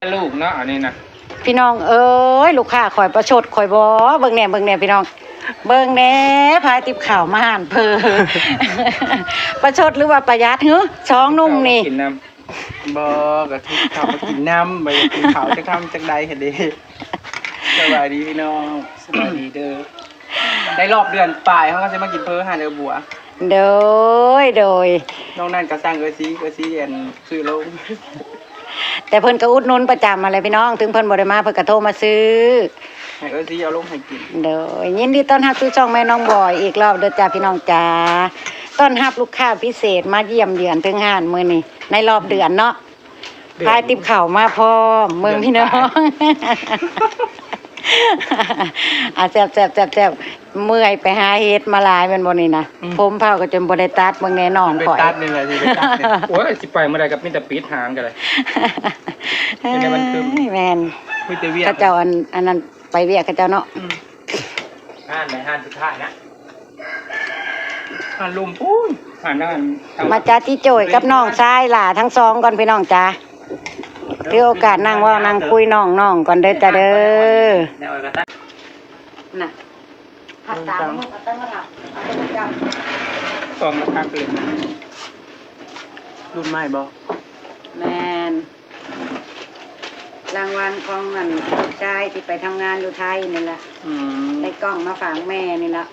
ลูกเนาะอันนี้นะพี่น้องเอ้ยลูกค้าคอยประชดคอยบ่เบิ่งแหน่พี่น้องเบิ่งแหน่พาติบข่าวมาห่านเพอ ประชดหรือว่าประหยัดหือช้องนุ่มนี่กินน้ำบ่กะทิข้าวมากินน้ำบ่กินข้าวจะทำจังใดเห็นดิสบายดีพี่น้องสบายดีเด้อได้รอบเดือนปลายเขาก็จะมากินเพอหาเดือบัวโดยน้องนั่นก็สั่งเออซีอันซื้อลงแต่เพิ่นก็อุดหนุนประจำอะไรพี่น้องถึงเพิ่นบ่ได้มาเพิ่นก็โทรมาซื้อให้เออซีเอาลงให้กินโดยยินดีต้อนรับสู่ช่องแม่น้องบอยอีกรอบเด้อจ้าพี่น้องจ้าต้อนรับลูกค้าพิเศษมาเยี่ยมเยือนถึงห้านมื้อนี้ในรอบเดือนเนาะพายติบข้าวมาพร้อมเมืองพี่น้องแซ่บเมื่อยไปหาเฮ็ดมาหลายแม่นบ่นี่นะผมเผาก็จนบ่ได้ตัดเบิ่งแน่นอนข่อยไปตัดนี่แหละสิไปตัดนี่โอ้ยสิไปเมื่อใดกับมีแต่ปิดหางกันเลยในมันคือแม่นมีแต่เวียกเขาเจ้าอันนั้นไปเวียกเขาเจ้าเนาะห้านไหนห้านสุดท้ายนะห้านลุมพูนห้านนั่นมาจ้าที่โจยกับน้องชายหล่าทั้งสองก่อนพี่น้องจ้าถือโอกาสนั่งว่านั่งคุยน้องก่อนเด้อจ้าเด้อน่ะผัดตามมึงเอาตั้งมาถักสองราคาเปลี่ยนรุ่นใหม่บ่แมนรางวัลของเงินลูกชายที่ไปทำงานอยู่ไทยนี่แหละได้กล้องมาฝากแม่นี่ละ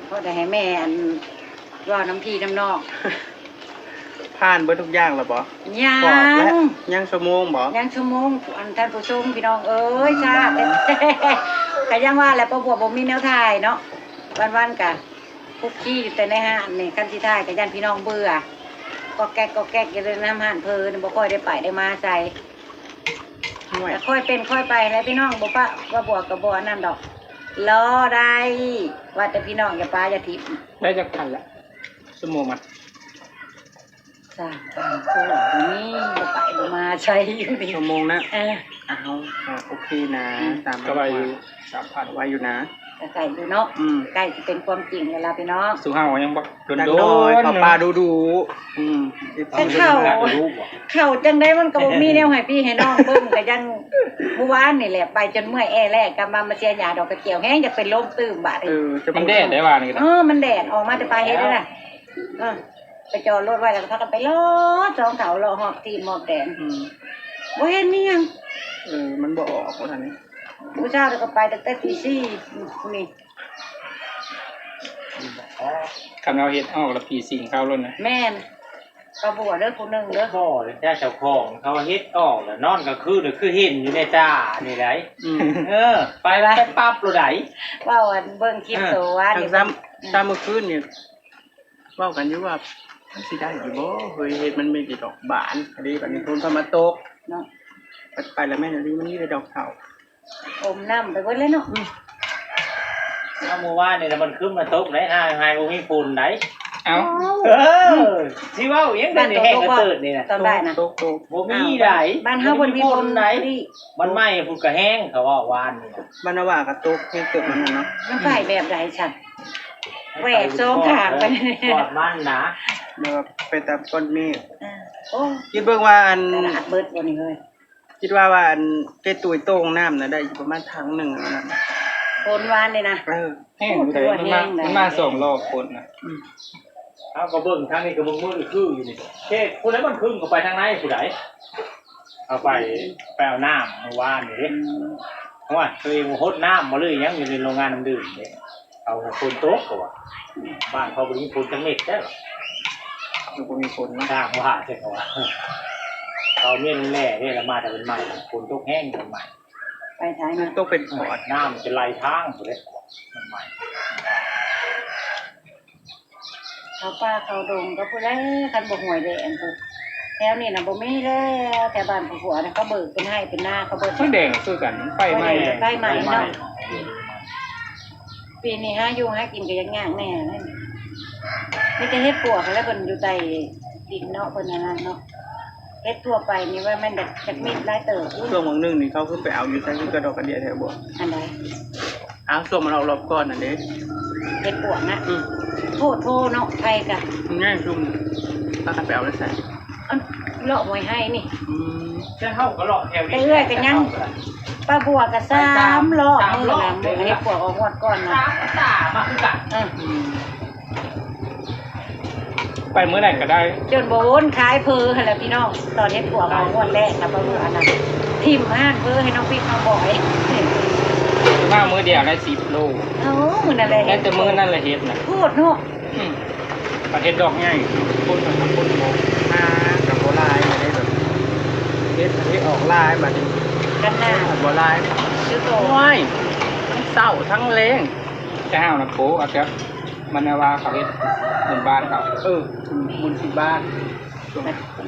เพราะได้ให้แม่อันว่าน้ำพี่น้ำนอกผ่านเบิดทุกอย่างแล้วบ่ยังชั่วโมงบ่ยังชั่วโมงอันท่านผู้ชมพี่น้องเอ้ยชาแต่ยังว่าแหละประบวบบ่มีแนวถ่ายเนาะวันๆกะคุกขี้แต่ในห้างนี่คันที่ถ่ายกับยันพี่น้องเบื่อก็แก๊กอย่าเลยน้ำห่านเพลินบ่ค่อยได้ไปได้มาใจแต่ค่อยเป็นค่อยไปแล้วพี่น้องบ่ปะว่าบวกกับบ่นั่นดอกรอได้ว่าแต่พี่น้องอย่าปาอย่าทิพย์ได้จากพันละชั่วโมงมัน3,000นี่บ่ไปบ่มาใช้อยู่นี่ชั่วโมงนะเอาโอเคนะ3,000ก็ไว้อยู่ 3,000ไว้อยู่นะไก่อยู่เนาะไก่จะเป็นความจริงเวลาพี่น้องสุห้าวยังบอกโดนปลาดูแต่เข่าจังได้มันก็บ่มีแนวให้พี่ให้น้องเบิ่งก็ยังเมื่อวานนี่แหละไปจนเมื่อยแรกกำมาเสียหยาดอกกระเจียวแห้งจะเป็นลมตื้มบาดมันแดดได้ว่านี่มันแดดออกมาแต่ปลายเฮ็ดได้น่ะไปจอดรถไว้แล้วก็พักกันไปรอสองเขารอหอบตีหมอบแดงบ่เห็นนี่ยังมันบ่ออกว่าซั่นนี่ผู้ชายก็ไปตั้งแต่ตี 4นี่คำเราเฮ็ดออกแล้วผีสิงเข้าล้นนะแม่นก็บวชเด้อผู้นึงเด้อพ่อเจ้าเจ้าของเขาเฮ็ดออกแล้วนอนก็คือเห็นอยู่ในจ้านี่ไดไปปั๊บโลดว่าวันเบิ่งคลิปโตว่านี่ซ้ำเมื่อคืนนี่เว้ากันอยู่ว่ามันสิได้อยู่บ่เฮ้ยเฮ็ดมันมีกี่ดอกบานอันนี้บัดนี้คนเข้ามาตกเนาะไปแล้วแม่นนี่มันมีแต่ดอกเฒ่าอมน้ำไปเบิดเลยเนาะเอาเมื่อวานนี่มันขึ้นมาตกได้หายบ่มีฝุ่นได้สิเว้ายังได้แห้งกระเติดนี่น่ะตอนได้นะตกบ่มีได้บ้านเฮาบ่มีฝุ่นได้มันไหม้ฝุ่นก็แห้งเขาว่าวานนี่บ้านว่าก็ตกแห้งเติบมันเนาะมันไฟแบบใดฉันแหวกโซ่ขางไปกอดมันนะแล้วไปตามก้นเมฆคิดเบิ่งว่าอันเบิดบ่นี่เฮ้ยคิดว่าอันเกตุยโต้งน้ำน่ะได้ประมาณถังนึงนั่นคนวานเลยนะแห้งอยู่ได้มันมา2รอบคนน่ะเอาก็เบิ่งทางนี้ก็เบิ่งมือคืออยู่นี่เฮ็ดผู้ใดมันขึ้นก็ไปทางไหนผู้ใดเอาไปเอาน้ำเมื่อวานนี่เพราะว่าตัวเองหดน้ำมาเลยยังอยู่ในโรงงานน้ำดื่มนี่เอาคนโต๊ะก็ว่าบ้านเขาบ่มีคนจังเม็ดได้หรอบ่มีคนทางว่าใช่เขาว่าเอาเมียนแร่นี่ละมาแต่เป็นใหม่คนตกแห้งเป็นใหม่ไปทางนั้นต้องเป็นขอดน้ำจะไหลทางพุ่นเด้มันใหม่เขาป้าเขาดงก็ผู้ใดคันบ่ห่วยแดงผู้แถวนี้น่ะบ่มีแล้วแต่บ้านผัวน่ะเขาเบิกเป็นให้เป็นหน้าเขาเบิกมันแดงคือกันไฟไหม้เนาะปีนี้หาอยู่หากินก็ยังยากแน่นั่นมีแต่เฮ็ดปวกแล้วเพิ่นอยู่ใต้ดินเนาะเพิ่นนั่นเนาะเฮ็ดทั่วไปนี่ว่ามันจักมีหลายเติบช่วงมื้อนึงนี่เขาขึ้นไปเอาอยู่ใต้กระดอกกระเดียแถวบ่อันใดเอาส่งมันเอารอบก่อนน่ะเด้เฮ็ดปวกนะโทษเนาะไผกะง่ายซุ่มถ้าไปเอาได้ใส่ เลาะมวยให้นี่ จะเข้าก็หลอกแถว ไปเอื้อยกันยังป้าบัวก็3รอบมื้อน่ะมื้อเฮ็ดปวกออกงวดก่อนน่ะ ตามาคือกัน ไปเมื่อไหร่ก็ได้ จนบ่วนขายเพอหั่นแหละพี่น้องตอนเฮ็ดปวกออกงวดแรกนะป้าบัวอันนั้นทิ่มห้านเพอให้น้องปิ๊กน้องบอย มามื้อเดียวได้10 โล เอ้ามื้อนั่นแหละ แค่แต่มื้อนั่นแหละเฮ็ดน่ะ พูดเนาะ ประเทศดอกใหญ่คนกับคนโมมากับโบลายมาได้แบบเฮ็ดออกลายมาดิ กันหน้า โบลาย ชื่อโต โอ้ยทั้งเศร้าทั้งเลงจะห้าวนะโป๊อาจจะมันว่าเขาเฮ็ดหมู่บ้านเขาบุญที่บ้าน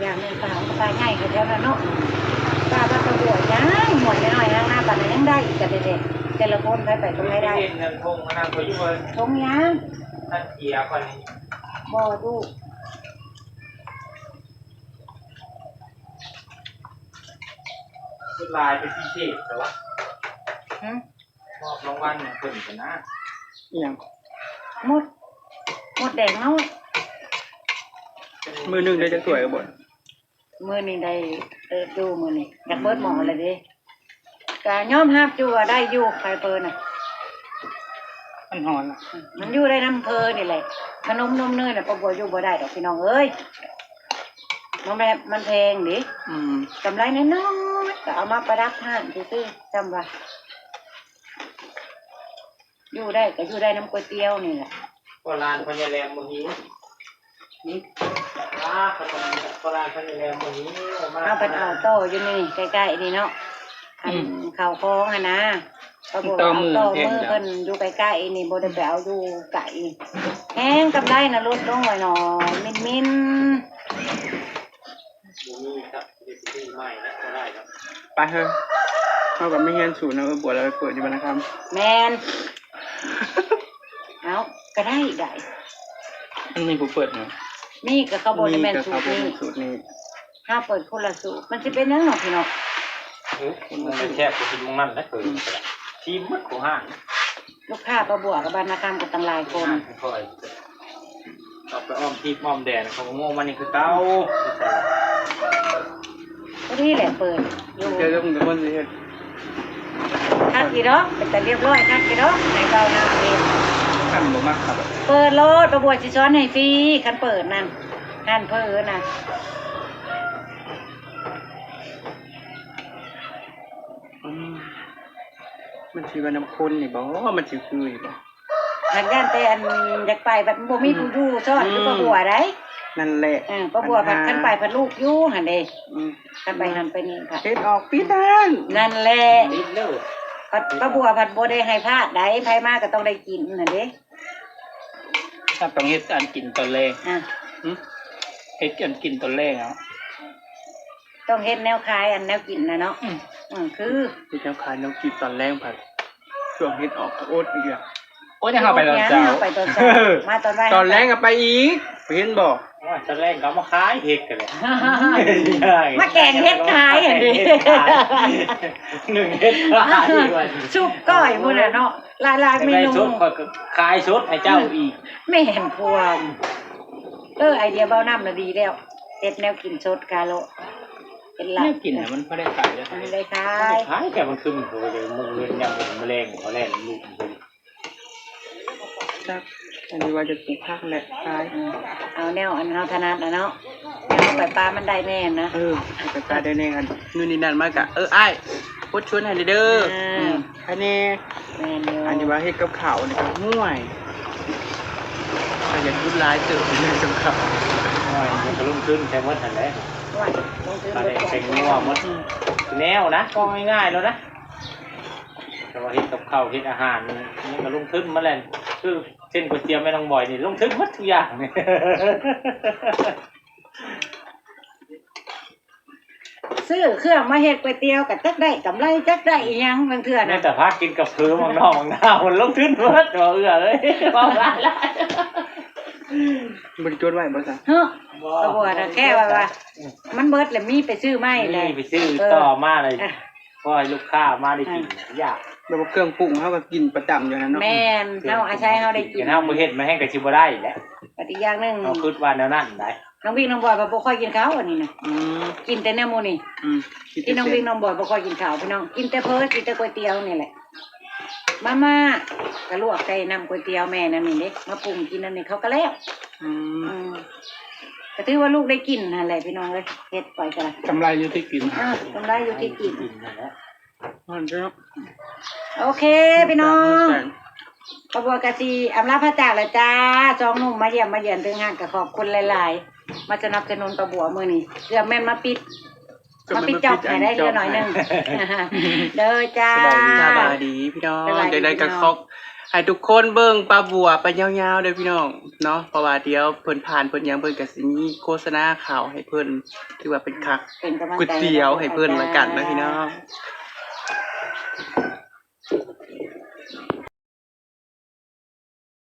อย่างนึงป้าป้าใหญ่ก็แล้วนะเนาะป้าป้าก็บ่ยังหมดน้อยๆข้างหน้าป้ายังได้อีกก็เด็ดๆแต่ละคนไปตรงไหนได้ เงินทงมานั่งคุยอยู่เลย ทงยัง ท่านเกียร์คนนี้ บ่ดู ชุดลายเป็นพิเศษแต่ว่า หึ มอบรางวัลเพิ่นกันนะ อย่าง หมดแดงเนาะ มือหนึ่งได้จะสวยกับบน มื้อนี้ได้ดูมื้อนี้อยากเบิดหมอเลยเด้ก็ยอมรับอยู่ว่าได้อยู่ใครเปิ้นน่ะ มันหอนล่ะ มันอยู่ได้น้ำเพอนี่แหละขนมนมเนยน่ะป้าบัวอยู่บ่ได้ดอกพี่น้องเอ้ยมันแพงดิ กำไรน้อยๆก็เอามาประดับห้างซื่อๆจำว่าอยู่ได้ก็อยู่ได้น้ำก๋วยเตี๋ยวนี่แหละ โบราณพญาแรมมือนี้นี่ขนมโบราณพญาแรมมือนี้มา เอาเป็นเอาโต้อยู่นี่ใกล้ๆนี่เนาะอันเข่าคล้องอะนะเขาบอกว่าเอาโต้มือเพิ่นอยู่ใกล้ๆนี่บ่ได้ไปเอาอยู่ไกลแห้งกำไรน่ะลดลงหน่อยๆมิน มีครับเรซิปี้ใหม่นะก็ได้ครับ ไปเถอะเท่ากับไม่เฮียนสูตรนะบวชแล้วไปเปิดอยู่บ้านนะครับ ๆแมนเอาก็ได้ได้ มันมีผู้เปิดเนาะ นี่ก็เขาบอกในแมน กับ สู เขา ตร เป็น นี่ สูตรนี้ ถ้าเปิดคนละสูตรมันจะเป็นยังไงพี่น้อง มันแค่กูกินมันนะคือทีมมัดของห้าง ลูกค้าประบวกกับบรรณกรรมกับตั้งหลายคน ค่อยเอาไปอ้อมทีอ้อมแดนเขาโง่มันนี่คือเต้า ก็นี่แหละเปิดอยู่ เจอเรื่องกับคนสิเฮ็ด คักกี่ดอกเป็นแต่เรียบร้อยคักกี่ดอกในเบาหน้าเอง ขั้นบ่มากครับ เปิดโลดประบวกสิซ้อนให้ฟรีคันเปิดนั่นนั่นเพิ่นน่ะ มันสิว่าน้ำข้นนี่บ่มันสิคืออยู่บ่ หันย่านแต่อันอยากไปแบบบ่มีผู้อยู่ซ้อนคือประบวกได้ นั่นแหละ ประบวกผัดคันไปผัดลูกอยู่หั่นเด้ อืม คันไปหันไปนี่ค่ะ เฮ็ดออกปีนั่น นั่นแหละ ดิ้นเลิศ ประบวกผัดบ่ได้ให้พลาดได้ไผมาก็ต้องได้กินนั่นเด้ ถ้าต้องเฮ็ดอันกินตอนแรก อ่ะ เฮ็ดอันกินตอนแรกเอา ต้องเฮ็ดแนวขายอันแนวกินนะเนาะคือ ที่เจ้าขายน้ำกินตอนแรกผัดช่วงเฮ็ดออกก็อดอีกอ่ะโอ้ยจะเข้าไปตอนเช้า ไปตอนเช้ามาตอนบ่าย ตอนแรกก็ไปอีกไปเห็นบ่ ว่าจะแรงเขามาขายเห็ดกันเลย มาแกงเฮ็ดขายอย่างนี้ หนึ่งเห็ดขายด้วย ซุปก้อยมื้อน่ะเนาะหลายๆเม ไม่ นู ชุดขายชุดให้เจ้าอีก ไม่เห็นพวงไอเดียเบ้าน้ำน่ะดีแล้วเฮ็ดแนวกินสดกาโลเป็นหลัก ไม่กินน่ะมันบ่ได้ขายแล้ว มันได้ขาย ขายแต่มันคือมันเลยมึงเล่นยังเป็นแมลงเขาแล่นลูกมัน จักอันนี้ว่าจะปลูกผักแหละขาย เอาแนวอันเฮาถนัดน่ะเนาะแนวไปปลามันได้แน่นะ ไปกาได้แน่กันนู่นนี่นั่นมากะอ้ายพูดชวนให้เด้ออันนี้ แม่นอยู่ อันนี้ว่าเฮ็ดกับข้าวนี่ก็ห่วยถ้าอยากพูดร้ายเติบเฮ็ดกับข้าว มันก็ลุ่มขึ้นใช้มดหันแล้ว ว่าลงซื้อ ตา เบิ แด ด ง ก่อน เป็นงัวมดแนวนะก็ง่ายๆแล้วนะแต่ว่าเฮ็ดกับข้าวเฮ็ดอาหารนี่ก็ลุ่มขึ้นมาแล้วคือเส้นก๋วยเตี๋ยวแม่น้องบ่อยนี่ลุ่มขึ้นหมดทุกอย่างนี่ ซื้อเครื่องมาเฮ็ดก๋วยเตี๋ยวก็จักได้กำไรจักได้อีหยังบางเทื่อ แม่ น่ะ แต่พากินกับเพือมังนอกมังหน้ามันลุ่มขึ้นหมดบ่เอื้อเลยบ่ได้ละ บ่ได้จดไว้บ่ซะ เฮ้อก็บ่น่ะแค่ว่ามันเบิดแล้วมีไปซื้อใหม่เลย นี่ไปซื้อต่อมาเลยเพราะให้ลูกค้ามาได้กินยาก แบบว่าเครื่องปรุงเฮาก็กินประจำอยู่นั่นเนาะ แม่นเฮาอาศัยเฮาได้กิน เห็นเฮาบ่เฮ็ดมาให้กับสิบ่ได้แหละ ปฏิอย่างหนึง เฮาคิดว่าแนวนั้นได้ ค น้องวิ่งน้องบอยบ่ค่อยกินข้าวอันนี้นะ อืม กินแต่แนวหมูนี่ อืม ที่น้องวิ่งน้องบอยบ่ค่อยกินข้าวพี่น้องกินแต่เพ้อกินแต่ก๋วยเตี๋ยวนี่แหละมาก็ลวกใส่น้ำก๋วยเตี๋ยวแม่นั่นนี่เด้มาปรุงกินนั่นนี่เขาก็แล้ว อืม ก็ถือว่าลูกได้กินนั่นแหละพี่น้องเลยเฮ็ดไปก็ได้ กำไรอยู่ที่กิน กำไรอยู่ที่กิน มันจะ โอเคพี่น้องขบวนกะสีอำลาพระจากเลยจ้าจองหนุ่มมาเยี่ยมมาเยือนถึงห้างก็ขอบคุณหลายๆมาสนับสนุนประบัวมื้อนี้เกือบแม่นมาปิดจอบให้ได้เยอะหน่อยนึงเด้อจ้า สบายดีพี่น้อง สบายดี จะได้กระ พี่น้อง คอกให้ทุกคนเบิ่งปลาบัวไปยาวๆเด้อพี่น้องเนาะเพราะว่าเดี๋ยวเพิ่นผ่านเพิ่นหยังเพิ่นก็สิมีโฆษณาข่าวให้เพิ่นถือว่าเป็นคัก เป็นกำลัง ก๋วย ใจ เตี๋ยวให้เพิ่นละกันนะพี่น้อง